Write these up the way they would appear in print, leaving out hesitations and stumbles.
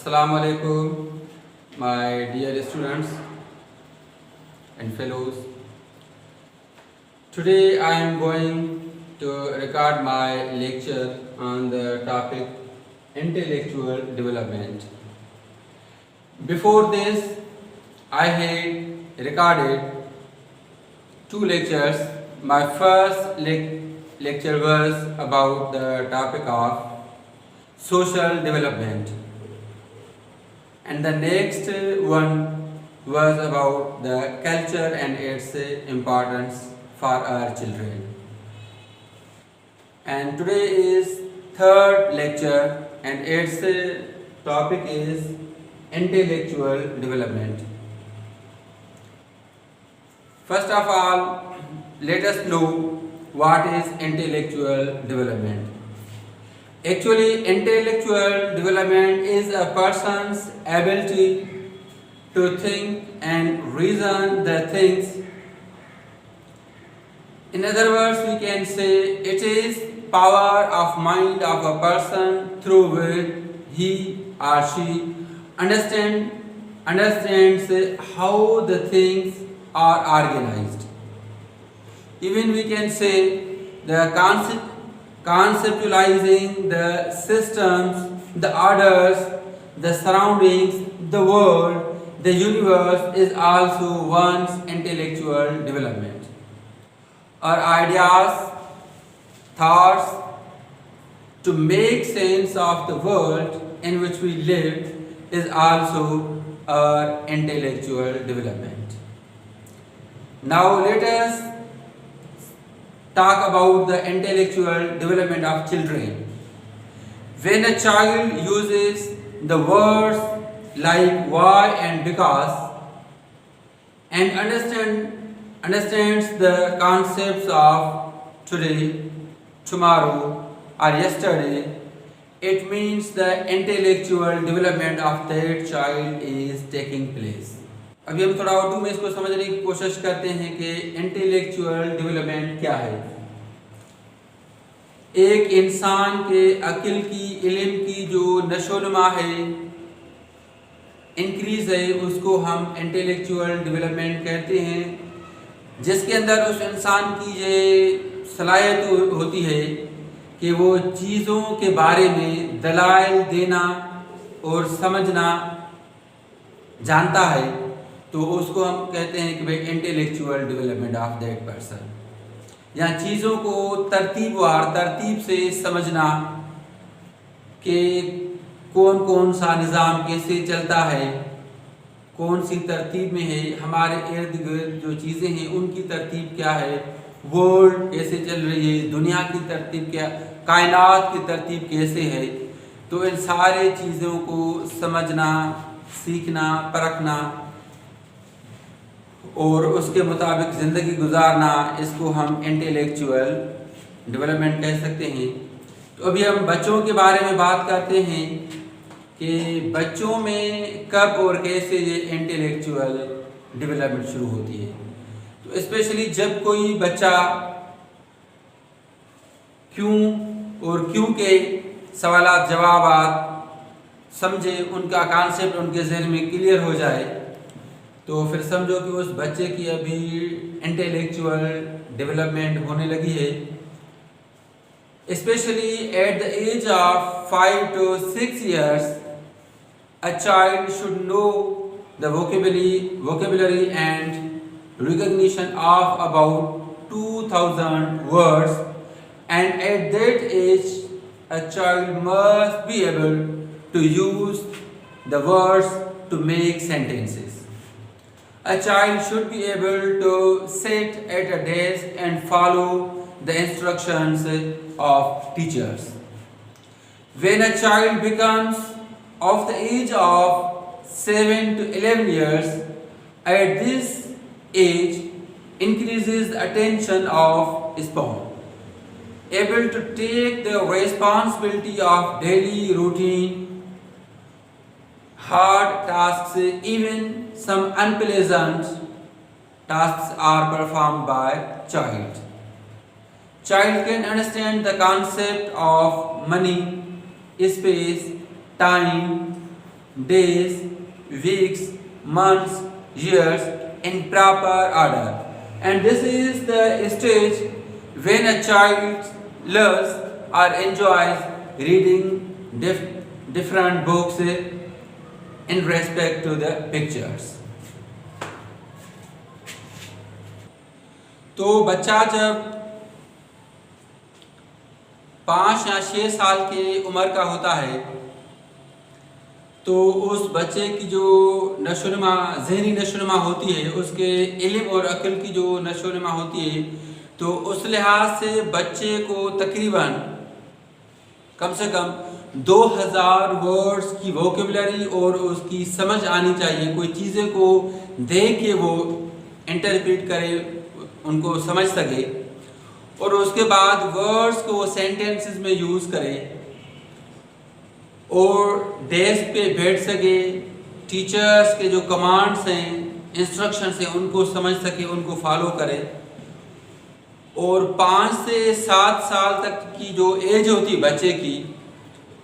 Assalamu alaikum, my dear students and fellows. Today I am going to record my lecture on the topic intellectual development. Before this, I had recorded two lectures. My first lecture was about the topic of social development, and the next one was about the culture and its importance for our children. And today is third lecture, and its topic is intellectual development. First of all, let us know what is intellectual development. Actually, intellectual development is a person's ability to think and reason the things. In other words, we can say it is power of mind of a person through which he or she understands how the things are organized. Even we can say the conceptualizing the systems, the orders, the surroundings, the world, the universe is also one's intellectual development. Our ideas, thoughts to make sense of the world in which we live is also our intellectual development. Now let us talk about the intellectual development of children. When a child uses the words like why and because and understands the concepts of today, tomorrow or yesterday, it means the intellectual development of that child is taking place. अभी हम थोड़ा उर्दू में इसको समझने की कोशिश करते हैं कि इंटेलेक्चुअल डेवलपमेंट क्या है। एक इंसान के अक्ल की, इल्म की जो नशोनुमा है, इंक्रीज है, उसको हम इंटेलेक्चुअल डेवलपमेंट कहते हैं, जिसके अंदर उस इंसान की ये सलाहियत होती है कि वो चीज़ों के बारे में दलाइल देना और समझना जानता है, तो उसको हम कहते हैं कि भाई intellectual development of that person. या चीज़ों को तरतीब से समझना कि कौन कौन सा निज़ाम कैसे चलता है, कौन सी तरतीब में है, हमारे इर्द गिर्द जो चीज़ें हैं उनकी तरतीब क्या है, वर्ल्ड कैसे चल रही है, दुनिया की तरतीब क्या, कायनात की तरतीब कैसे है। तो इन सारे चीज़ों को समझना, सीखना, परखना और उसके मुताबिक ज़िंदगी गुजारना, इसको हम इंटेलेक्चुअल डेवलपमेंट कह सकते हैं। तो अभी हम बच्चों के बारे में बात करते हैं कि बच्चों में कब और कैसे ये इंटेलेक्चुअल डेवलपमेंट शुरू होती है। तो स्पेशली जब कोई बच्चा क्यों और क्यों के सवालात जवाबात समझे, उनका कॉन्सेप्ट उनके जहन में क्लियर हो जाए, तो फिर समझो कि उस बच्चे की अभी इंटेलेक्चुअल डेवलपमेंट होने लगी है। Especially at the age of 5 to 6 years, a child should know the vocabulary and recognition of about 2000 words, and at that age, a child must be able to use the words to make sentences. A child should be able to sit at a desk and follow the instructions of teachers. When a child becomes of the age of 7 to 11 years, at this age increases the attention of span, able to take the responsibility of daily routine, hard tasks, even some unpleasant tasks are performed by child. Child can understand the concept of money, space, time, days, weeks, months, years in proper order. And this is the stage when a child loves or enjoys reading different books in respect to the pictures. तो बच्चा जब 5 या 6 साल की उम्र का होता है तो उस बच्चे की जो नशोनुमा जहनी नशोनुमा होती है, उसके इल्म और अक्ल की जो नशोनुमा होती है, तो उस लिहाज से बच्चे को तकरीबन कम से कम 2000 वर्ड्स की वोकेबलरी और उसकी समझ आनी चाहिए। कोई चीज़ें को देख के वो इंटरप्रेट करे, उनको समझ सके, और उसके बाद वर्ड्स को वो सेंटेंसेस में यूज़ करे और डेस्क पे बैठ सके, टीचर्स के जो कमांड्स हैं, इंस्ट्रक्शंस हैं, उनको समझ सके, उनको फॉलो करे। और 5 से 7 साल तक की जो एज होती है बच्चे की,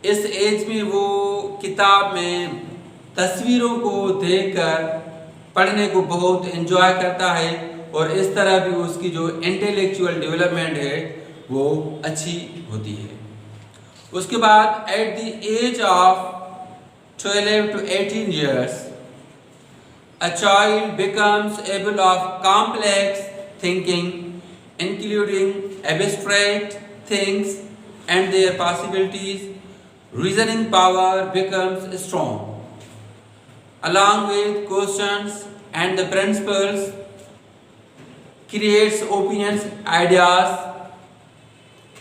इस एज में वो किताब में तस्वीरों को देखकर पढ़ने को बहुत एंजॉय करता है और इस तरह भी उसकी जो इंटेलेक्चुअल डेवलपमेंट है वो अच्छी होती है। उसके बाद at the age of 12 to 18 years a child becomes able of complex thinking including abstract things and their possibilities. Reasoning power becomes strong along with questions and the principles, creates opinions, ideas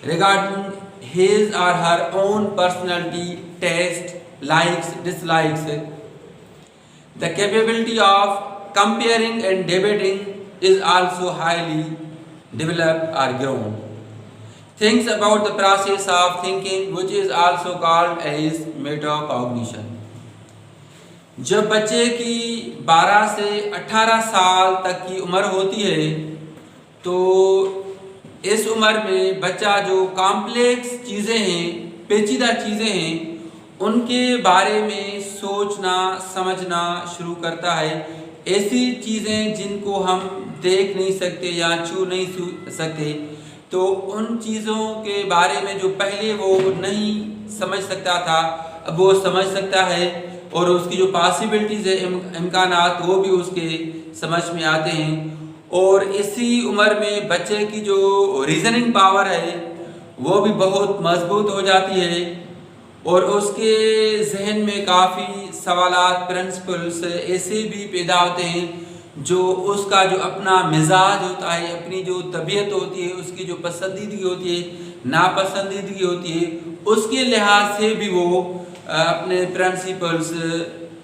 regarding his or her own personality, taste, likes, dislikes. The capability of comparing and debating is also highly developed or grown. Thinks about the process of thinking, which is also called as metacognition. जब बच्चे की 12 से 18 साल तक की उम्र होती है तो इस उम्र में बच्चा जो कॉम्प्लेक्स चीज़ें हैं, पेचीदा चीज़ें हैं, उनके बारे में सोचना समझना शुरू करता है। ऐसी चीज़ें जिनको हम देख नहीं सकते या छू नहीं सकते, तो उन चीज़ों के बारे में जो पहले वो नहीं समझ सकता था अब वो समझ सकता है और उसकी जो पॉसिबिलिटीज़ है, इम्कानात, वो भी उसके समझ में आते हैं। और इसी उम्र में बच्चे की जो रीजनिंग पावर है वो भी बहुत मजबूत हो जाती है और उसके जहन में काफ़ी सवालात, प्रिंसिपल्स ऐसे भी पैदा होते हैं जो उसका जो अपना मिजाज होता है, अपनी जो तबीयत होती है, उसकी जो पसंदीदगी होती है, नापसंदीदगी होती है, उसके लिहाज से भी वो अपने प्रिंसिपल्स,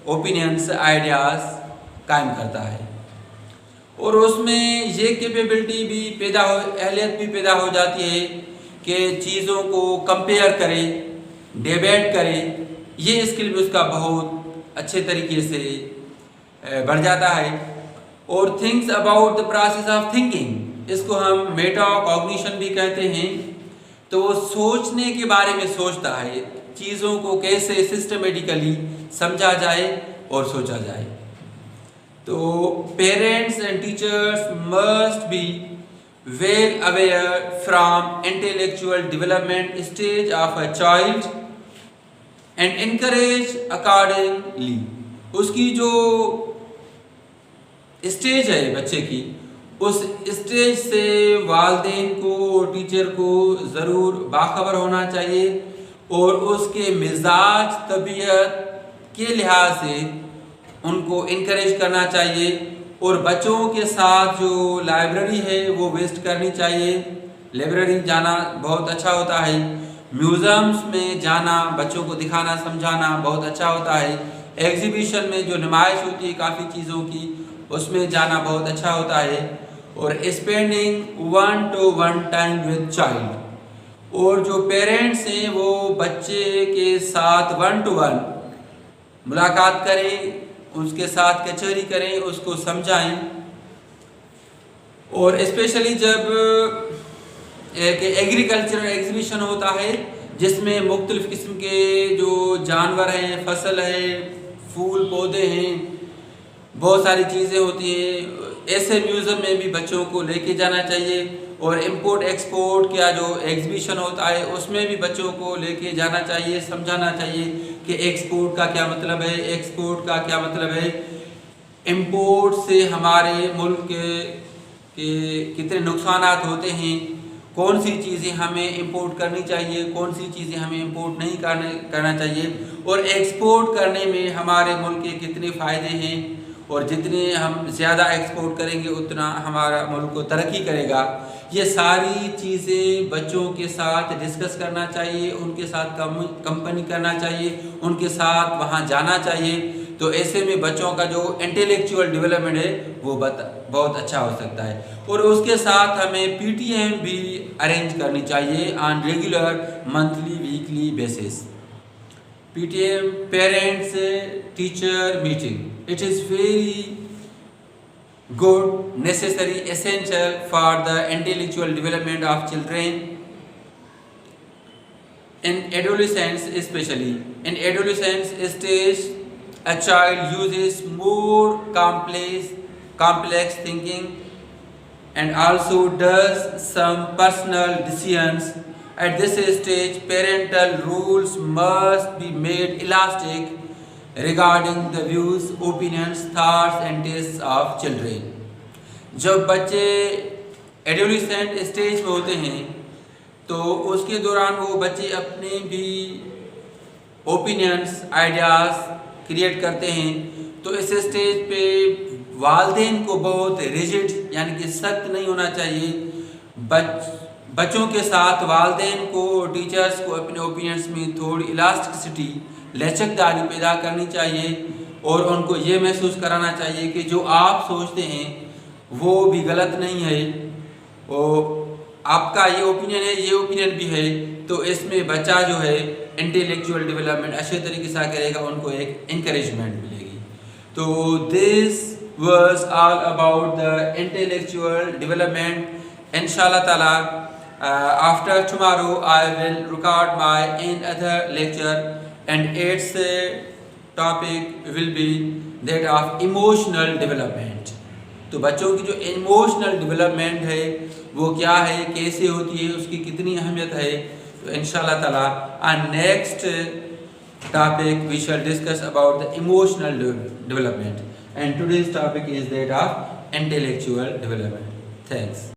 ओपिनियंस, आइडियाज़ कायम करता है। और उसमें ये कैपेबिलिटी भी पैदा हो, अहलियत भी पैदा हो जाती है कि चीज़ों को कंपेयर करे, डिबेट करे। ये स्किल भी उसका बहुत अच्छे तरीके से बढ़ जाता है। और thinks about the process of thinking, इसको हम मेटाकॉग्निशन भी कहते हैं। तो वो सोचने के बारे में सोचता है, चीज़ों को कैसे सिस्टमेटिकली समझा जाए और सोचा जाए। तो parents and teachers must be well aware from intellectual development stage of a child and encourage accordingly. उसकी जो स्टेज है बच्चे की, उस स्टेज से वालिदैन को, टीचर को ज़रूर बाखबर होना चाहिए और उसके मिजाज, तबीयत के लिहाज से उनको इनकरेज करना चाहिए। और बच्चों के साथ जो लाइब्रेरी है वो विजिट करनी चाहिए। लाइब्रेरी जाना बहुत अच्छा होता है, म्यूज़ियम्स में जाना, बच्चों को दिखाना समझाना बहुत अच्छा होता है। एग्जीबिशन में जो नुमाइश होती है काफ़ी चीज़ों की, उसमें जाना बहुत अच्छा होता है। और spending 1-to-1 time with child, और जो पेरेंट्स हैं वो बच्चे के साथ 1-to-1 मुलाकात करें, उसके साथ कचहरी करें, उसको समझाएं। और स्पेशली जब एक एग्रीकल्चरल एग्जीबिशन होता है जिसमें मुख्तलिफ़ किस्म के जो जानवर हैं, फसल है, फूल पौधे हैं, बहुत सारी चीज़ें होती हैं। ऐसे म्यूज़ियम में भी बच्चों को लेके जाना चाहिए। और इम्पोर्ट एक्सपोर्ट का जो एग्जीबिशन होता है उसमें भी बच्चों को लेके जाना चाहिए, समझाना चाहिए कि एक्सपोर्ट का क्या मतलब है, एक्सपोर्ट का क्या मतलब है, इम्पोर्ट से हमारे मुल्क के कितने नुकसानात होते हैं, कौन सी चीज़ें हमें इंपोर्ट करनी चाहिए, कौन सी चीज़ें हमें इंपोर्ट नहीं करना चाहिए, और एक्सपोर्ट करने में हमारे मुल्क के कितने फ़ायदे हैं। और जितने हम ज़्यादा एक्सपोर्ट करेंगे उतना हमारा मुल्क को तरक्की करेगा। ये सारी चीज़ें बच्चों के साथ डिस्कस करना चाहिए, उनके साथ कंपनी करना चाहिए, उनके साथ वहाँ जाना चाहिए। तो ऐसे में बच्चों का जो इंटेलेक्चुअल डेवलपमेंट है वो बहुत अच्छा हो सकता है। और उसके साथ हमें PTM भी अरेंज करनी चाहिए on regular monthly weekly basis. PTM parents teacher meeting, it is very good, necessary, essential for the intellectual development of children in adolescence, especially in adolescence stage. A child uses more complex thinking and also does some personal decisions. At this stage, parental rules must be made elastic regarding the views, opinions, thoughts and tastes of children. जब बच्चे adolescent stage में होते हैं तो उसके दौरान वो बच्चे अपने भी ओपिनियंस, आइडियाज़ क्रिएट करते हैं। तो इस स्टेज पे वालिदैन को बहुत रिजिड यानी कि सख्त नहीं होना चाहिए। बच्चों के साथ वालिदैन को, टीचर्स को अपने ओपिनियंस में थोड़ी इलास्टिसिटी, लचकदारी पैदा करनी चाहिए और उनको ये महसूस कराना चाहिए कि जो आप सोचते हैं वो भी गलत नहीं है और आपका ये ओपिनियन है, ये ओपिनियन भी है। तो इसमें बच्चा जो है इंटेलेक्चुअल डेवलपमेंट अच्छे तरीके से करेगा, उनको एक इंकरेजमेंट मिलेगी। तो this was all about the intellectual development. Inshallah Taala, after tomorrow I will record my another lecture and its topic will be that of emotional development. तो बच्चों की जो इमोशनल डेवलपमेंट है वो क्या है, कैसे होती है, उसकी कितनी अहमियत है। तो इंशाल्लाह ताला on next topic we shall discuss about the emotional development, and today's topic is that of intellectual development. Thanks.